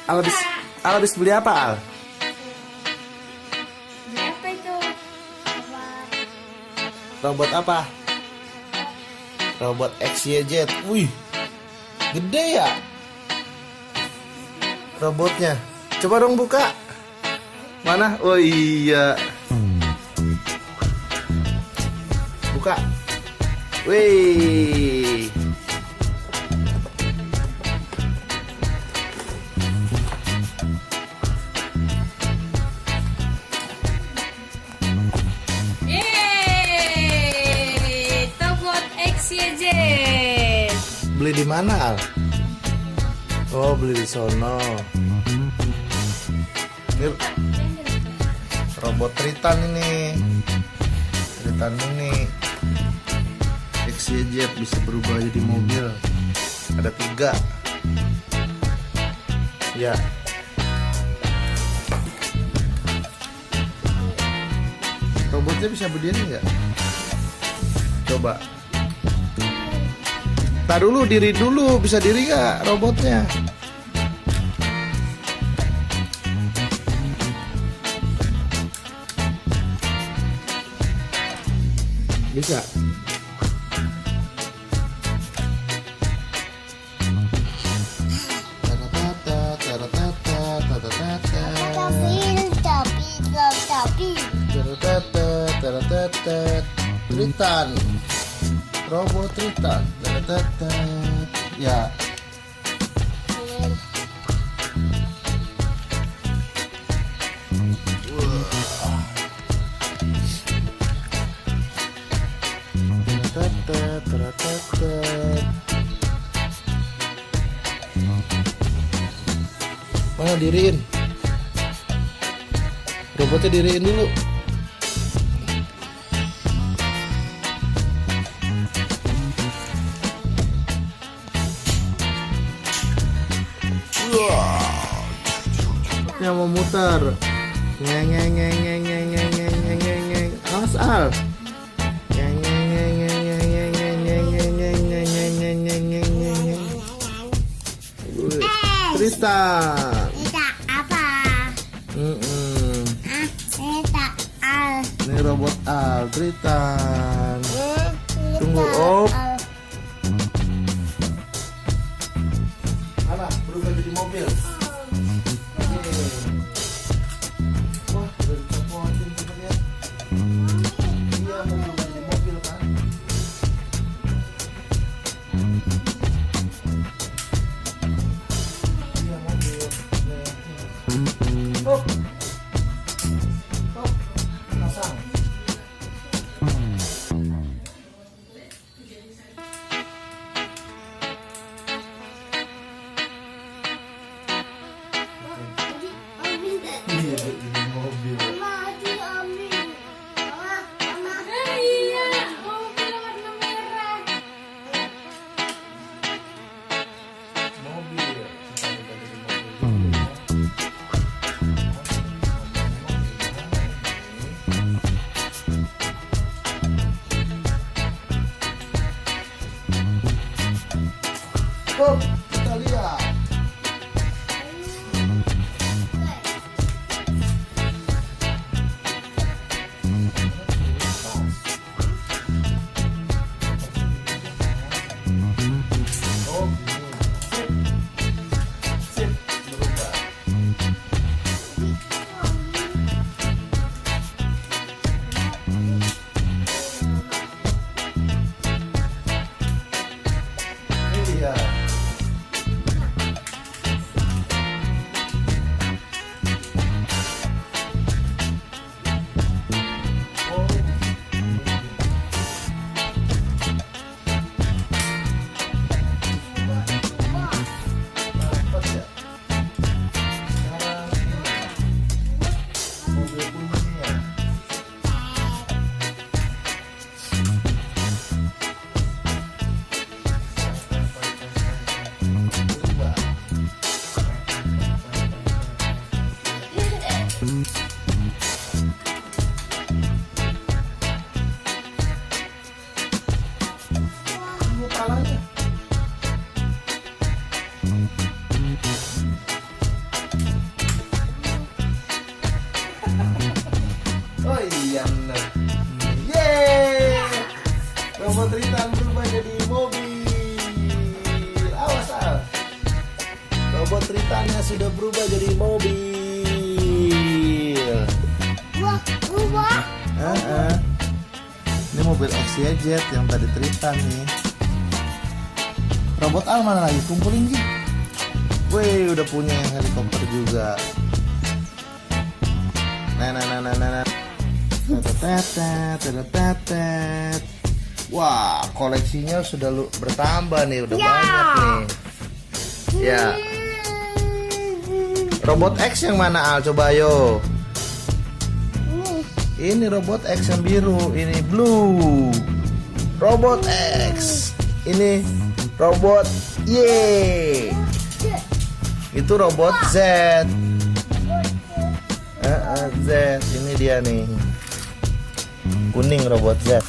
Al habis beli apa, Al? Beli apa itu? Robot apa? Robot XYZ. Wih, gede ya robotnya. Coba dong buka. Mana? Oh iya. Buka. Wih. Yeay, Tobot XYZ. Beli di mana, Al? Oh, beli di sono. Ini robot Triton ini. Triton ini XYZ bisa berubah jadi mobil. Ada 3. Ya. Robotnya bisa berdiri nggak? Coba. Tar dulu, diri dulu. Bisa diri nggak robotnya? Bisa. Triton, robot Triton. Ya. Mana diriin? Robotnya diriin dulu. Robotnya mau muter. Ngeng ngeng ngeng ngeng ngeng ngeng ngeng ngeng ngeng ngeng. Awas, Al. Ngeng ngeng ngeng ngeng ngeng ngeng ngeng ngeng ngeng ngeng ngeng ngeng ngeng ngeng ngeng ngeng ngeng. Wih, Tristan. Kita apa? Kita Al. Ini robot Al, Triton. Tunggu, op. Mana? Berubah jadi mobil. Wah, udah dicopotin, coba lihat. Iya, mau berubah jadi mobil kan? Iya, mobil. Hop. Hop. Pasang. robot Tritannya sudah berubah jadi mobil. Wah, berubah. Ini mobil XYZ yang tadi Tritan nih. Robot Al mana lagi? Kumpulin Ji. Wih, udah punya yang helikopter juga. Nah. Tetetet. Wah, koleksinya sudah bertambah nih, udah banyak nih. Ya. Robot X yang mana Al? Coba ayo. Ini robot X yang biru, ini blue. Robot X. Ini robot Y. Itu robot Z. Z, ini dia nih. Kuning robot Z.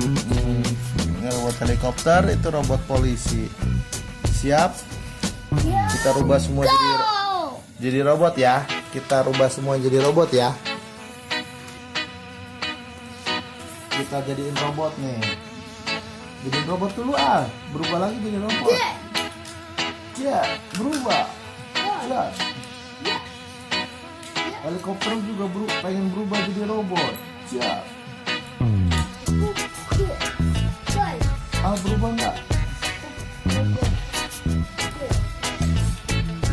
Ini robot helikopter, itu robot polisi. Siap? Kita rubah semua jadi robot ya. Kita rubah semua jadi robot ya. Kita jadiin robot nih. Jadiin robot dulu Al. Berubah lagi jadi robot. Ya, berubah. Ya. Helikopter juga pengen berubah jadi robot. Siap. Berubah nggak?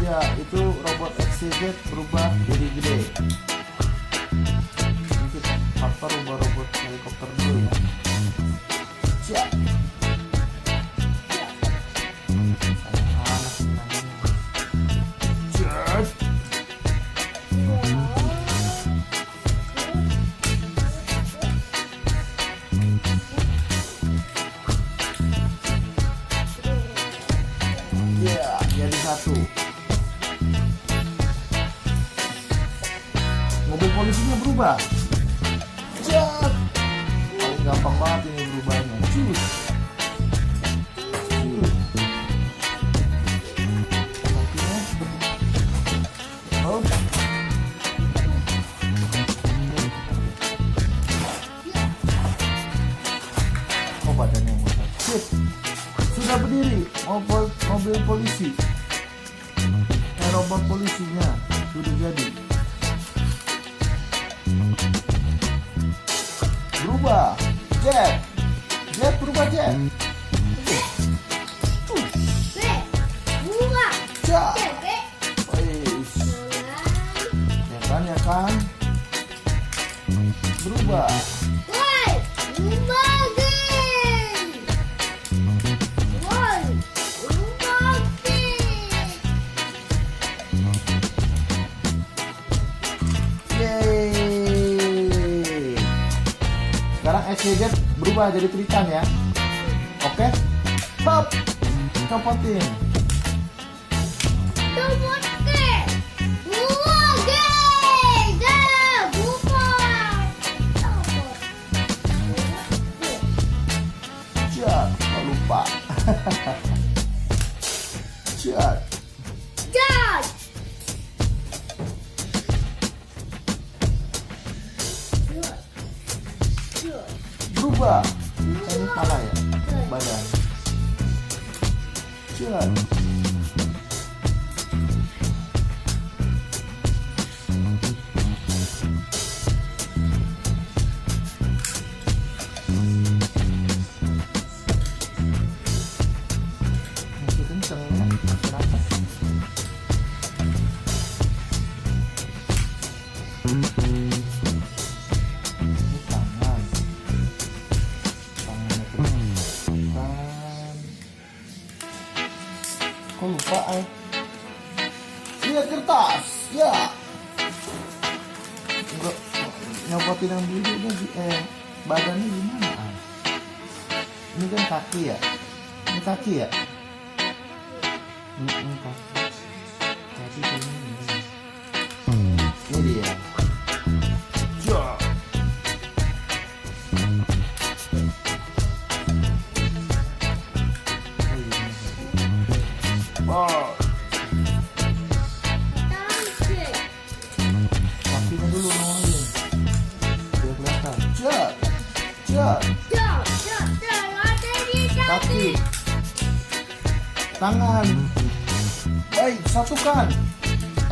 Ya, itu robot XYZ berubah jadi gede. Kita rubah robot helikopter dulu ya. Siap. Ya, jadi satu. Mobil polisinya berubah. Cek. Paling gampang banget ini berubahnya. Cus. Oh. Oh, badannya muter. Sip. Sudah berdiri mobil polisi. Robot polisinya sudah jadi. Berubah. Jet berubah Jet. Berubah. Jet. Ya kan? Berubah. Sekarang XYZ berubah jadi Tritan ya. Oke? Hop. Copotin. Cat, gak lupa. Cat. Berubah. Ini kepala ya? Badan. Cat. Masih kenceng ya? Kenapa? Kok lupa lihat kertas ya. Enggak nyopotin yang birunya badannya gimana ini kan kaki ya, ini kaki ya, ini kaki ini dia ya. Oh. Kakinya dulu nongolin biar kelihatan. Cat. Kaki. tangan. Baik, satukan.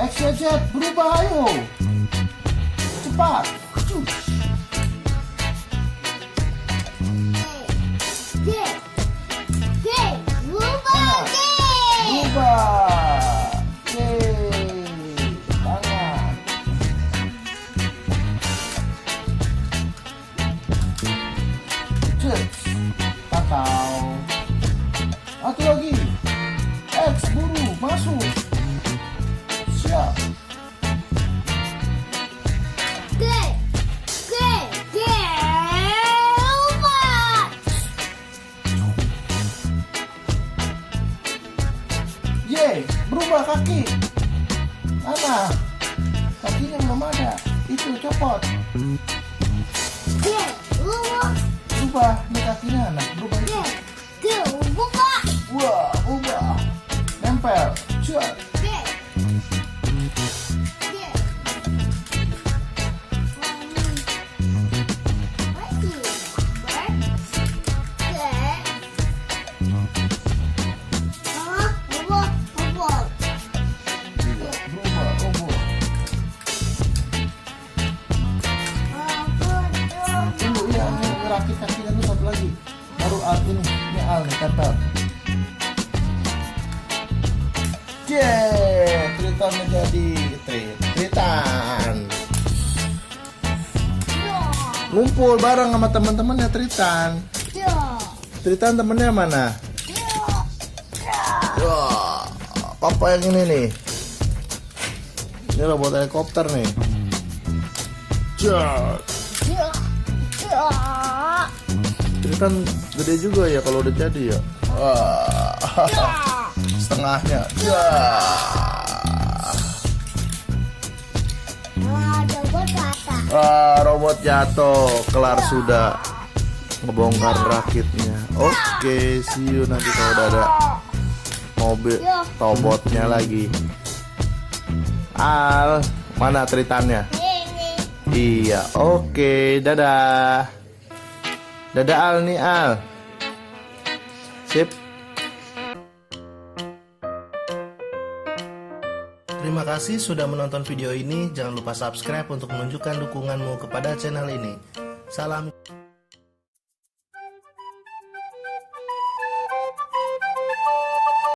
XYZ, berubah ayo. Cepat. Cus. G. G. Berubah G. Berubah. Tangan. Cus. Kakao. Satu lagi. X, buru, masuk. Siap. G. G. G. Berubah. Y, berubah kaki. Mana? Kakinya belum ada. Itu copot. G. Berubah. Berubah. Ini kakinya anak. Berubah G. itu. G. Berubah. Wah, ubah. Nempel. Cuat. G. G. Iya, berubah, ubah. Tunggu, iya, ini ngerakit kakinya dulu satu lagi. Baru Al ini Al nih, tempel. Triton menjadi Triton. Ngumpul bareng sama teman-temannya Triton. Triton temennya mana? Wah, papa yang ini nih. Ini robot helikopter nih. Jar. Triton gede juga ya kalau udah jadi ya. Wah. Setengahnya. Robot jatuh. Kelar sudah. Ngebongkar rakitnya. Oke, see you nanti kalau udah ada mobil robotnya lagi. Al, mana Tritonnya? Iya, oke, dadah. Dadah Al nih Al. Sip. Terima kasih sudah menonton video ini. Jangan lupa subscribe untuk menunjukkan dukunganmu kepada channel ini. Salam.